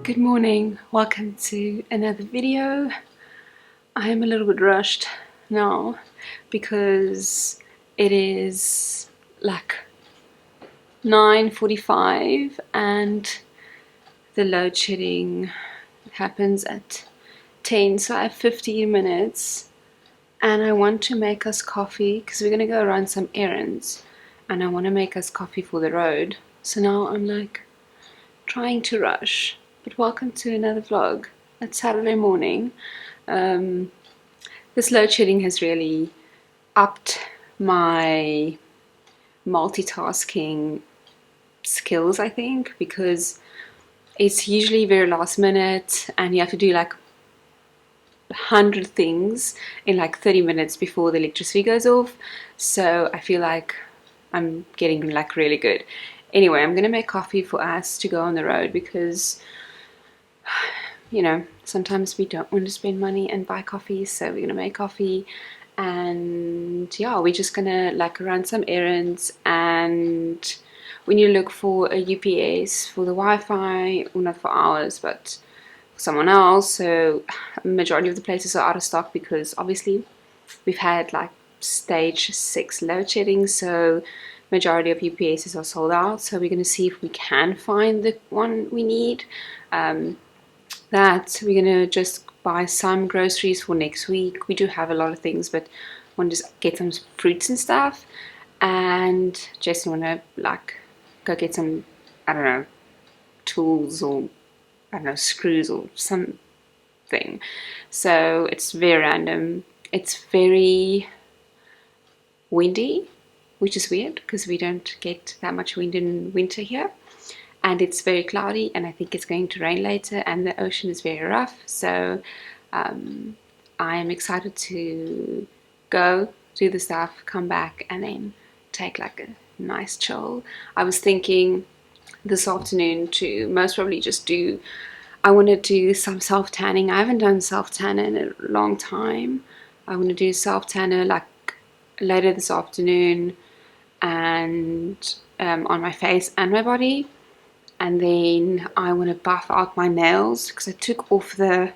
Good morning, welcome to another video. I am a little bit rushed now because it is like 9:45 and the load shedding happens at 10, so I have 15 minutes and I want to make us coffee because we're going to go run some errands and I want to make us coffee for the road. So now I'm like trying to rush. But welcome to another vlog. It's Saturday morning. This load shedding has really upped my multitasking skills, I think, because it's usually very last minute and you have to do like 100 things in like 30 minutes before the electricity goes off. So I feel like I'm getting like really good. Anyway, I'm gonna make coffee for us to go on the road because you know, sometimes we don't want to spend money and buy coffee, so we're gonna make coffee and yeah, we're just gonna like run some errands. And when you look for a UPS for the Wi-Fi, well, not for ours but for someone else, so a majority of the places are out of stock because obviously we've had like stage 6 load shedding, so majority of UPSs are sold out. So we're going to see if we can find the one we need. That we're going to just buy some groceries for next week. We do have a lot of things, but I want to just get some fruits and stuff. And Jason want to like go get some, I don't know, tools or I don't know, screws or something. So it's very random. It's very windy, which is weird because we don't get that much wind in winter here. And it's very cloudy and I think it's going to rain later and the ocean is very rough. So I am excited to go do the stuff, come back and then take like a nice chill. I was thinking this afternoon to most probably just do, I want to do some self-tanning. I haven't done self-tanner in a long time. I want to do self-tanner like later this afternoon and on my face and my body. And then I want to buff out my nails because I took off the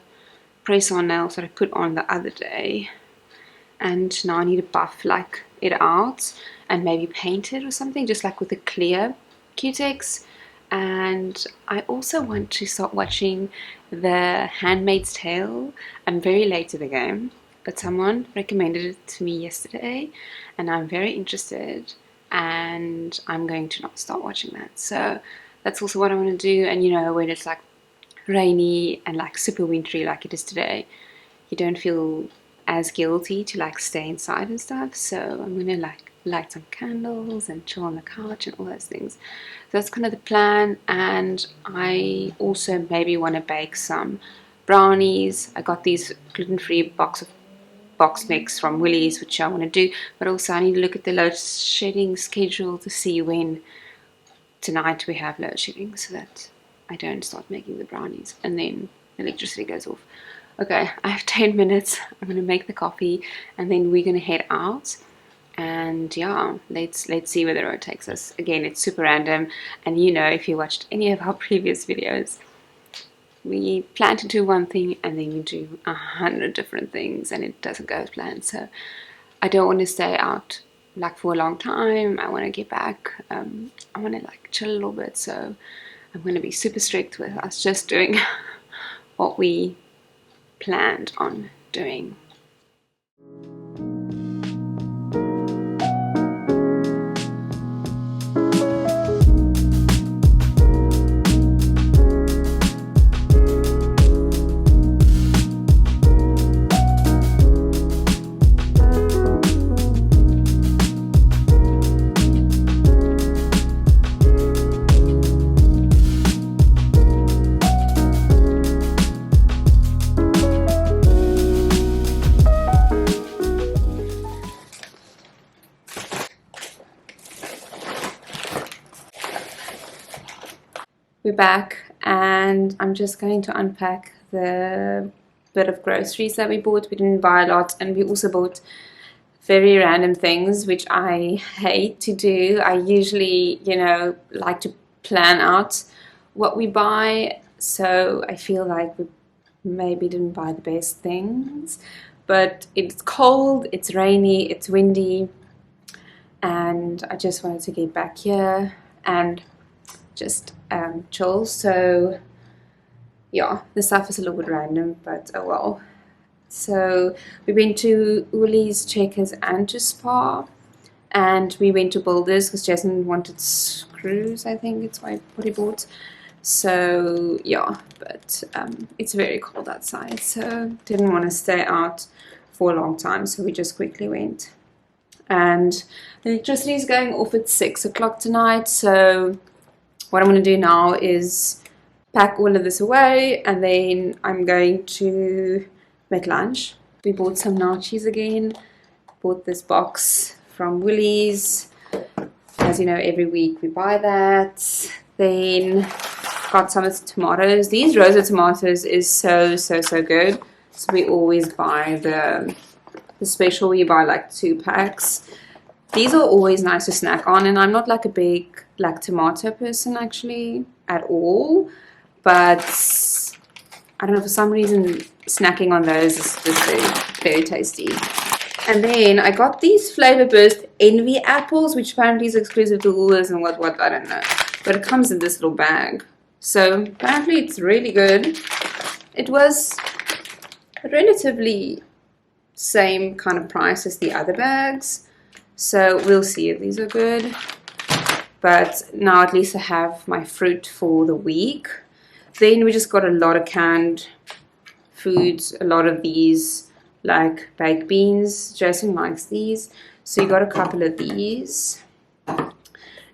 press-on nails that I put on the other day. And now I need to buff like it out and maybe paint it or something, just like with a clear Q-Tex. And I also want to start watching The Handmaid's Tale. I'm very late to the game, but someone recommended it to me yesterday and I'm very interested and I'm going to not start watching that. So that's also what I want to do. And you know, when it's like rainy and like super wintry like it is today, you don't feel as guilty to like stay inside and stuff. So I'm gonna like light some candles and chill on the couch and all those things. So that's kind of the plan. And I also maybe want to bake some brownies. I got these gluten-free box mix from Woolies, which I want to do, but also I need to look at the load shedding schedule to see when tonight we have load shedding so that I don't start making the brownies and then electricity goes off. Okay, I have 10 minutes. I'm gonna make the coffee and then we're gonna head out and yeah, let's see where the road takes us. Again, it's super random, and you know, if you watched any of our previous videos, we plan to do one thing and then we do 100 different things and it doesn't go as planned. So I don't want to stay out like for a long time. I want to get back. I want to like chill a little bit, so I'm going to be super strict with us just doing what we planned on doing. We're back and I'm just going to unpack the bit of groceries that we bought. We didn't buy a lot and we also bought very random things, which I hate to do. I usually, you know, like to plan out what we buy. so I feel like we maybe didn't buy the best things, but it's cold, it's rainy, it's windy, and I just wanted to get back here and just chill. So yeah, the stuff is a little bit random, but oh well. So we went to Woolies, Checkers, and to Spar, and we went to Builders because Jason wanted screws, I think it's what he bought. So yeah, but it's very cold outside, so didn't want to stay out for a long time, so we just quickly went. And the electricity is going off at 6 o'clock tonight, so what I'm going to do now is pack all of this away, and then I'm going to make lunch. We bought some nachos again, bought this box from Woolies. As you know, every week we buy that. Then got some of the tomatoes. These rosa tomatoes is so good. So we always buy the special. We buy like 2 packs. These are always nice to snack on, and I'm not like a big like tomato person actually at all, but I don't know, for some reason snacking on those is just very tasty. And then I got these Flavor Burst Envy apples, which apparently is exclusive to Woolworths and what I don't know, but it comes in this little bag. So apparently it's really good. It was relatively same kind of price as the other bags, so we'll see if these are good. But now at least I have my fruit for the week. Then we just got a lot of canned foods, a lot of these like baked beans. Jason likes these, so you got a couple of these.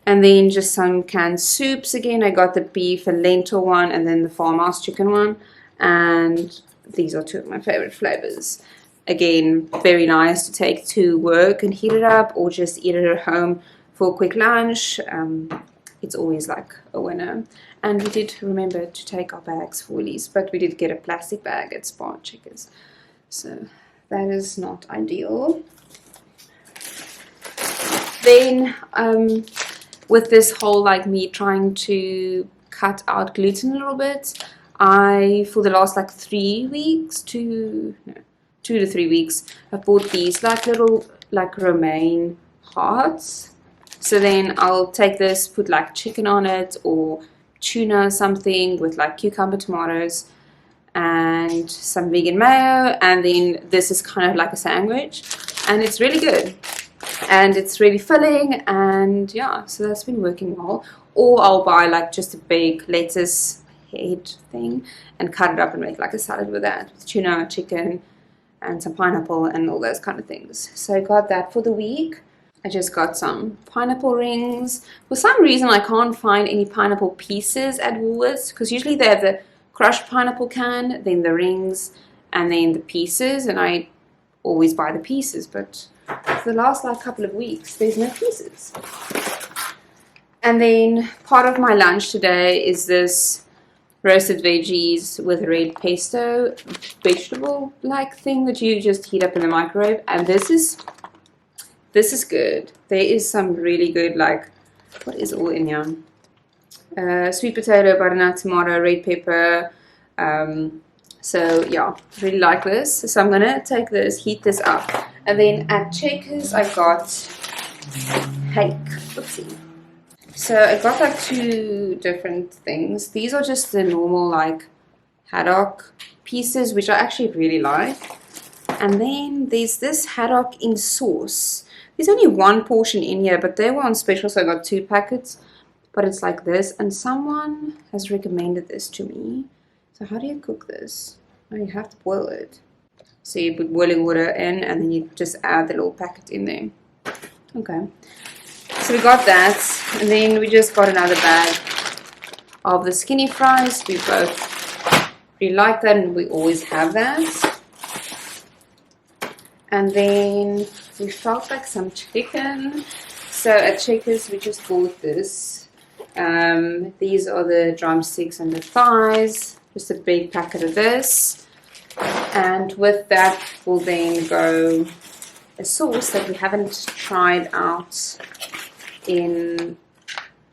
And then just some canned soups again. I got the beef and lentil one, and then the farmhouse chicken one. And these are 2 of my favorite flavors. Again, very nice to take to work and heat it up, or just eat it at home for a quick lunch. It's always like a winner. And we did remember to take our bags for Woolies, but we did get a plastic bag at Spar Checkers, so that is not ideal. Then with this whole like me trying to cut out gluten a little bit, I for the last like 2 to 3 weeks, I bought these like little like romaine hearts. So then I'll take this, put like chicken on it or tuna or something with like cucumber, tomatoes, and some vegan mayo, and then this is kind of like a sandwich, and it's really good and it's really filling, and yeah, so that's been working well. Or I'll buy like just a big lettuce head thing and cut it up and make like a salad with that, with tuna, chicken, and some pineapple and all those kind of things. So I got that for the week. I just got some pineapple rings. For some reason I can't find any pineapple pieces at Woolworths, because usually they have the crushed pineapple can, then the rings, and then the pieces, and I always buy the pieces, but for the last like couple of weeks there's no pieces. And then part of my lunch today is this roasted veggies with red pesto vegetable like thing that you just heat up in the microwave, and this is good. There is some really good, like, what is all in here? Sweet potato, butternut, tomato, red pepper. So yeah, really like this. So I'm gonna take this, heat this up, and then at Checkers I got hake. Oopsie. So I got like 2 different things. These are just the normal like haddock pieces, which I actually really like. And then there's this haddock in sauce. There's only 1 portion in here, but they were on special, so I got 2 packets. But it's like this, and someone has recommended this to me. So how do you cook this? Oh, you have to boil it. So you put boiling water in, and then you just add the little packet in there. Okay. So we got that, and then we just got another bag of the skinny fries. We both really like that, and we always have that. And then we felt like some chicken. So at Checkers we just bought this. These are the drumsticks and the thighs. Just a big packet of this. And with that will then go a sauce that we haven't tried out in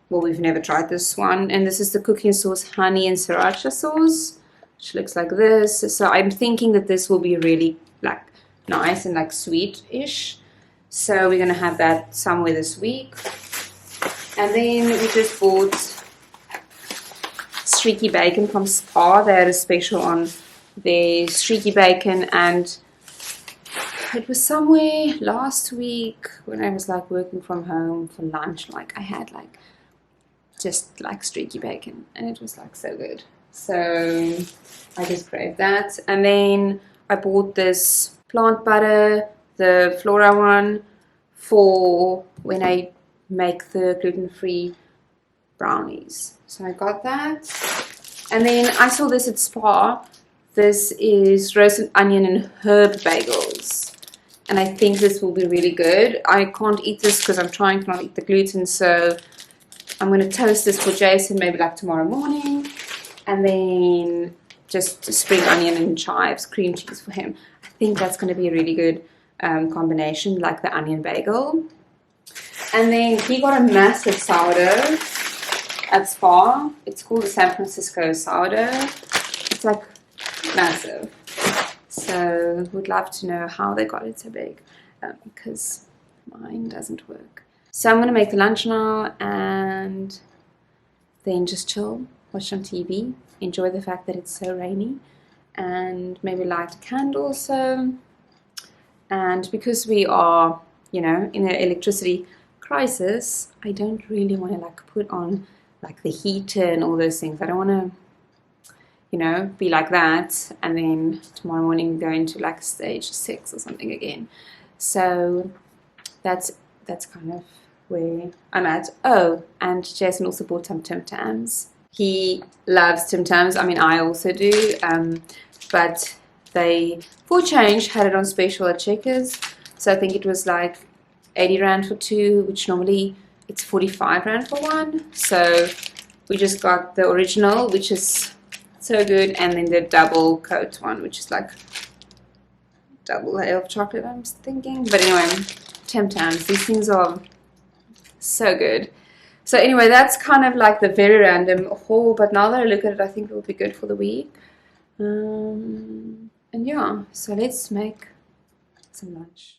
well, we've never tried this one. And this is the cooking sauce, honey and sriracha sauce, which looks like this. So I'm thinking that this will be really like nice and like sweet-ish. So we're gonna have that somewhere this week. And then we just bought streaky bacon from Spar. They had a special on their streaky bacon, and it was somewhere last week when I was like working from home for lunch. Like I had like just like streaky bacon, and it was like so good. So I just craved that. And then I bought this plant butter, the Flora one, for when I make the gluten-free brownies. So I got that. And then I saw this at Spar. This is roasted onion and herb bagels. And I think this will be really good. I can't eat this because I'm trying to not eat the gluten, so I'm going to toast this for Jason maybe like tomorrow morning. And then just spring onion and chives, cream cheese for him. I think that's going to be a really good combination, like the onion bagel. And then he got a massive sourdough at Spar. It's called the San Francisco sourdough. It's like massive. So would love to know how they got it so big, because mine doesn't work. So I'm going to make the lunch now and then just chill, watch some TV, enjoy the fact that it's so rainy, and maybe light a candle also. And because we are, you know, in an electricity crisis, I don't really want to like put on like the heater and all those things. I don't want to, you know, be like that and then tomorrow morning go into like stage 6 or something again. So that's kind of where I'm at. Oh, and Jason also bought some Tim Tams. He loves Tim Tams. I mean, I also do. But they, for change, had it on special at Checkers. So I think it was like 80 Rand for 2, which normally it's 45 Rand for 1. So we just got the original, which is so good, and then the double coat one, which is like double layer of chocolate, I'm thinking. But anyway, Tim Tams, these things are so good. So anyway, that's kind of like the very random haul, but now that I look at it, I think it will be good for the week. And yeah, so let's make some lunch.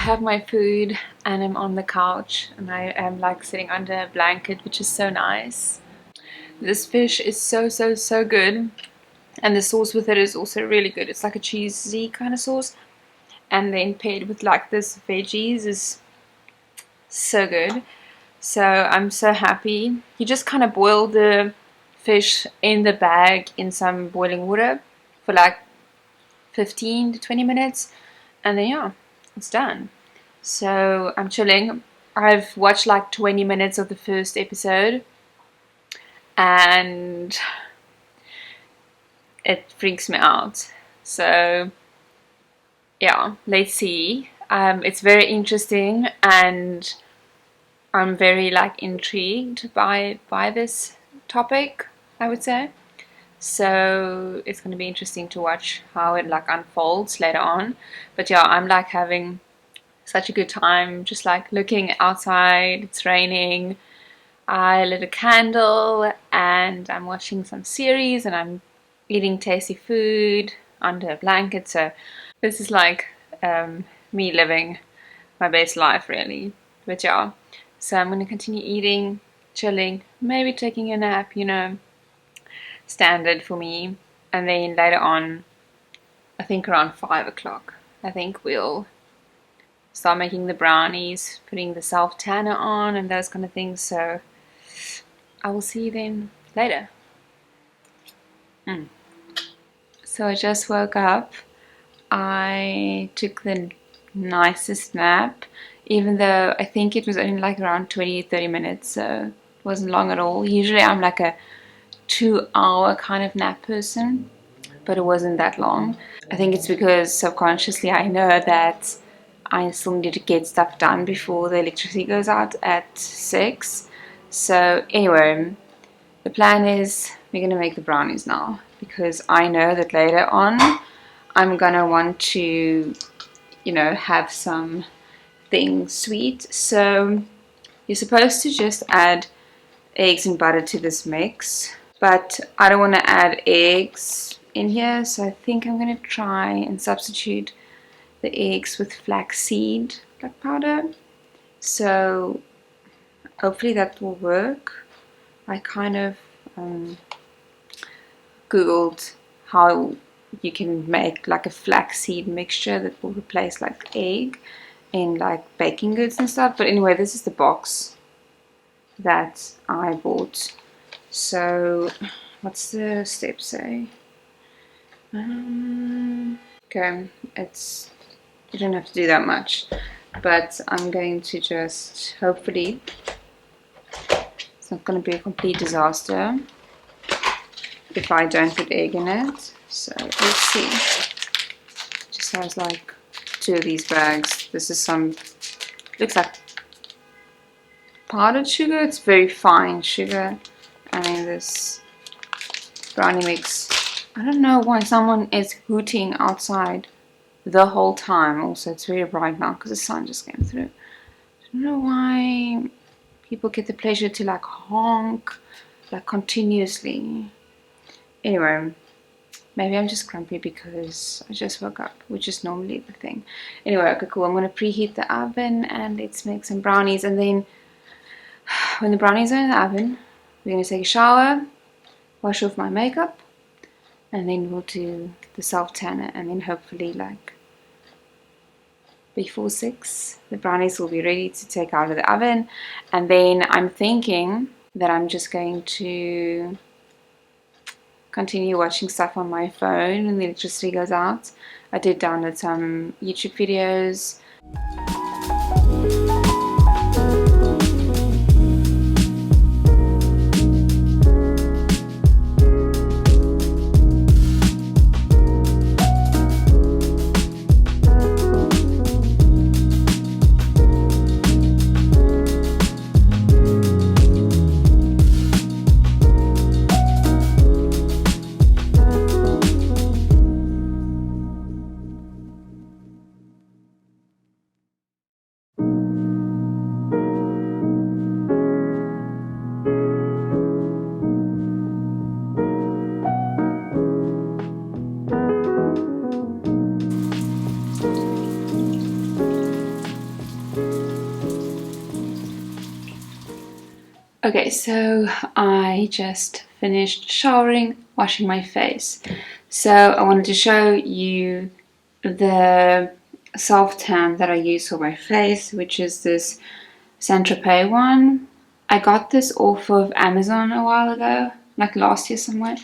Have my food and I'm on the couch and I am like sitting under a blanket, which is so nice. This fish is so good, and the sauce with it is also really good. It's like a cheesy kind of sauce, and then paired with like this veggies is so good. So I'm so happy. You just kind of boil the fish in the bag in some boiling water for like 15 to 20 minutes, and then yeah, it's done. So I'm chilling. I've watched like 20 minutes of the first episode and it freaks me out. So yeah, let's see. It's very interesting and I'm very like intrigued by this topic, I would say. So it's going to be interesting to watch how it like unfolds later on. But yeah, I'm like having such a good time, just like looking outside. It's raining. I lit a candle and I'm watching some series and I'm eating tasty food under a blanket. So this is like me living my best life, really. But yeah, so I'm going to continue eating, chilling, maybe taking a nap, you know. standard for me. And then later on, I think around 5 o'clock, I think we'll start making the brownies, putting the self tanner on and those kind of things. So I will see you then later. So I just woke up. I took the nicest nap, even though I think it was only like around 20-30 minutes, so it wasn't long at all. Usually I'm like a 2-hour kind of nap person, but it wasn't that long. I think it's because subconsciously I know that I still need to get stuff done before the electricity goes out at 6. So anyway, the plan is we're going to make the brownies now, because I know that later on I'm going to want to, you know, have something sweet. So you're supposed to just add eggs and butter to this mix, but I don't want to add eggs in here, so I think I'm going to try and substitute the eggs with flaxseed powder. So hopefully that will work. I kind of googled how you can make like a flaxseed mixture that will replace like egg in like baking goods and stuff. But anyway, this is the box that I bought. So what's the step say? Okay, you don't have to do that much, but I'm going to just, hopefully it's not going to be a complete disaster if I don't put egg in it. So let's see. It just has like 2 of these bags. This is some, looks like powdered sugar. It's very fine sugar. And then this brownie mix. I don't know why someone is hooting outside the whole time. Also, it's very bright now because the sun just came through. I don't know why people get the pleasure to like honk like continuously. Anyway, maybe I'm just grumpy because I just woke up, which is normally the thing. Anyway, okay, cool. I'm going to preheat the oven and let's make some brownies. And then when the brownies are in the oven, we're going to take a shower, wash off my makeup, and then we'll do the self tanner, and then hopefully like before 6 the brownies will be ready to take out of the oven. And then I'm thinking that I'm just going to continue watching stuff on my phone when the electricity goes out. I did download some YouTube videos. Okay, so I just finished showering, washing my face. So I wanted to show you the self tan that I use for my face, which is this Saint-Tropez one. I got this off of Amazon a while ago, like last year somewhere,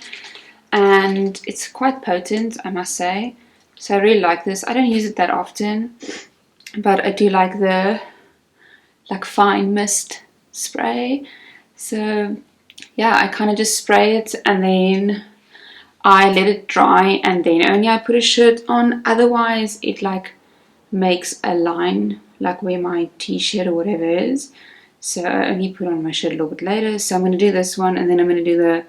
and it's quite potent, I must say. So I really like this. I don't use it that often, but I do like the fine mist spray. So yeah, I kind of just spray it and then I let it dry, and then only I put a shirt on. Otherwise it like makes a line like where my t-shirt or whatever is. So I only put on my shirt a little bit later. So I'm going to do this one, and then I'm going to do the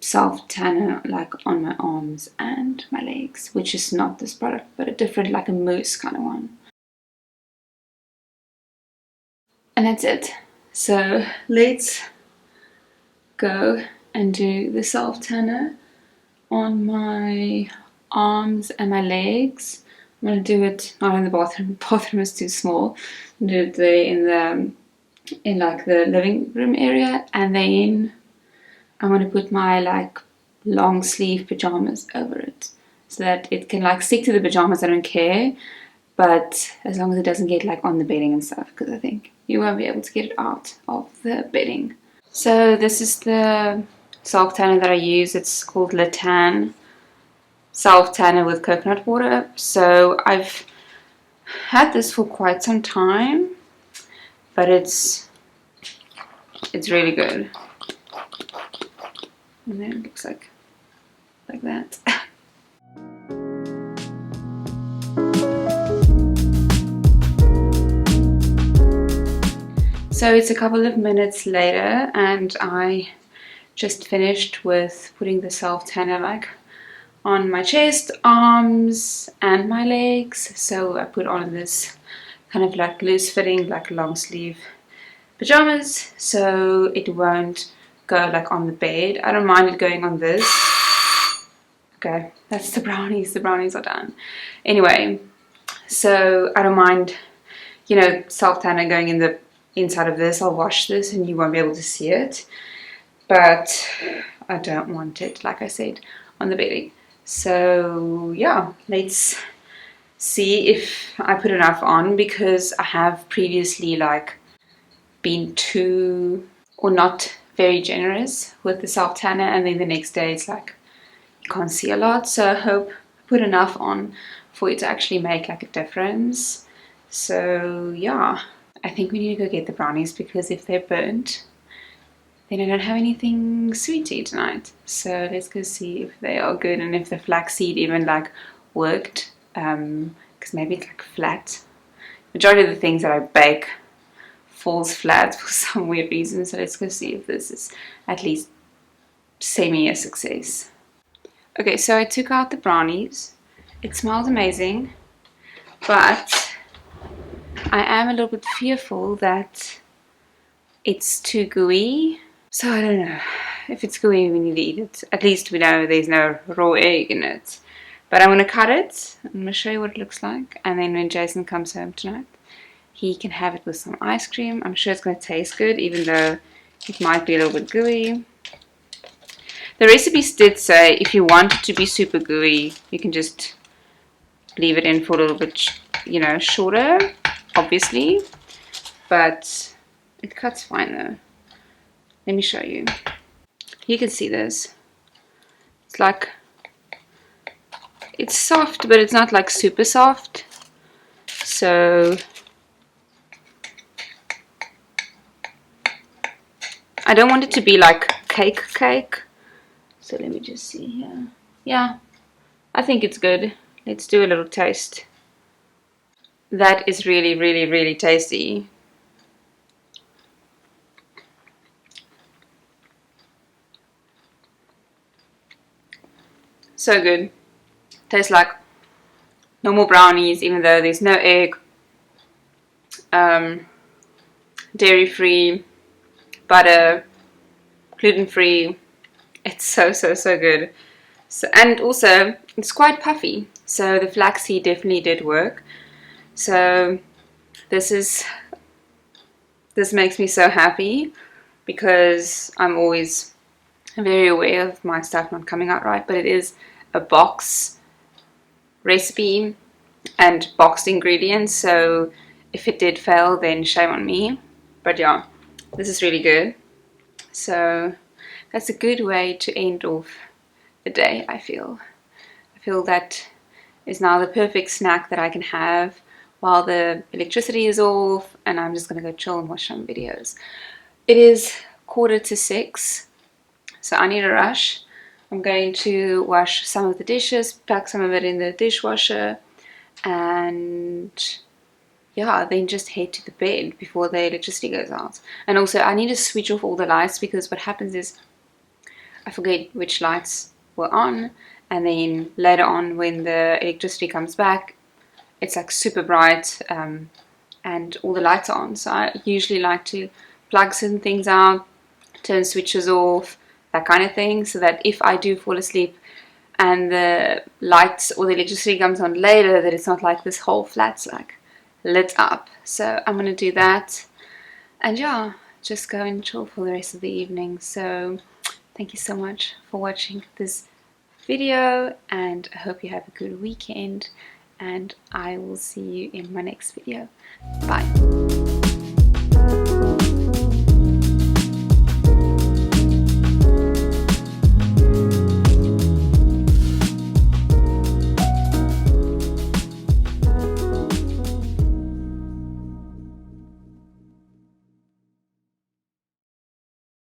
self tanner like on my arms and my legs, which is not this product but a different, like a mousse kind of one. And that's it. So let's go and do the self tanner on my arms and my legs. I'm going to do it not in the bathroom. The bathroom is too small. I'm going to do it there in like the living room area, and then I'm going to put my like long sleeve pajamas over it so that it can like stick to the pajamas. I don't care, but as long as it doesn't get like on the bedding and stuff, because I think you won't be able to get it out of the bedding. So this is the self tanner that I use. It's called Le Tan self tanner with coconut water. So I've had this for quite some time, but it's really good. And then it looks like that. So it's a couple of minutes later and I just finished with putting the self tanner like on my chest, arms and my legs. So I put on this kind of like loose fitting like long sleeve pajamas so it won't go like on the bed. I don't mind it going on this. Okay, that's the brownies. The brownies are done. Anyway, so I don't mind, you know, self tanner going in the inside of this. I'll wash this and you won't be able to see it, but I don't want it, like I said, on the bedding. So yeah, let's see if I put enough on, because I have previously like been too or not very generous with the self tanner, and then the next day it's like you can't see a lot. So I hope I put enough on for it to actually make like a difference. So yeah, I think we need to go get the brownies, because if they're burnt then I don't have anything sweet to eat tonight. So let's go see if they are good and if the flaxseed even like worked, because maybe it's like flat. Majority of the things that I bake falls flat for some weird reason. So let's go see if this is at least semi a success. Okay, so I took out the brownies. It smells amazing, but I am a little bit fearful that it's too gooey. So I don't know. If it's gooey, we need to eat it. At least we know there's no raw egg in it. But I'm going to cut it. I'm going to show you what it looks like. And then when Jason comes home tonight, he can have it with some ice cream. I'm sure it's going to taste good, even though it might be a little bit gooey. The recipes did say if you want it to be super gooey, you can just leave it in for a little bit, you know, shorter, obviously. But it cuts fine though. Let me show you. You can see this. It's like, it's soft, but it's not like super soft. So I don't want it to be like cake. So let me just see here. Yeah, I think it's good. Let's do a little taste. That is really, really, really tasty. So good. Tastes like normal brownies, even though there's no egg. Dairy free, butter, gluten free. It's so good. So, and also it's quite puffy, so the flaxseed definitely did work. So this makes me so happy, because I'm always very aware of my stuff not coming out right, but it is a box recipe and boxed ingredients, so if it did fail, then shame on me. But yeah, this is really good. So that's a good way to end off the day. I feel that is now the perfect snack that I can have while the electricity is off and I'm just gonna go chill and watch some videos. It is 5:45, so I need a rush. I'm going to wash some of the dishes, pack some of it in the dishwasher, and yeah, then just head to the bed before the electricity goes out. And also I need to switch off all the lights, because what happens is I forget which lights were on, and then later on when the electricity comes back, it's like super bright, and all the lights are on. So I usually like to plug certain things out, turn switches off, that kind of thing, so that if I do fall asleep and the lights or the electricity comes on later, that it's not like this whole flat's like lit up. So I'm gonna do that, and yeah, just go and chill for the rest of the evening. So Thank you so much for watching this video, and I hope you have a good weekend, and I will see you in my next video. Bye.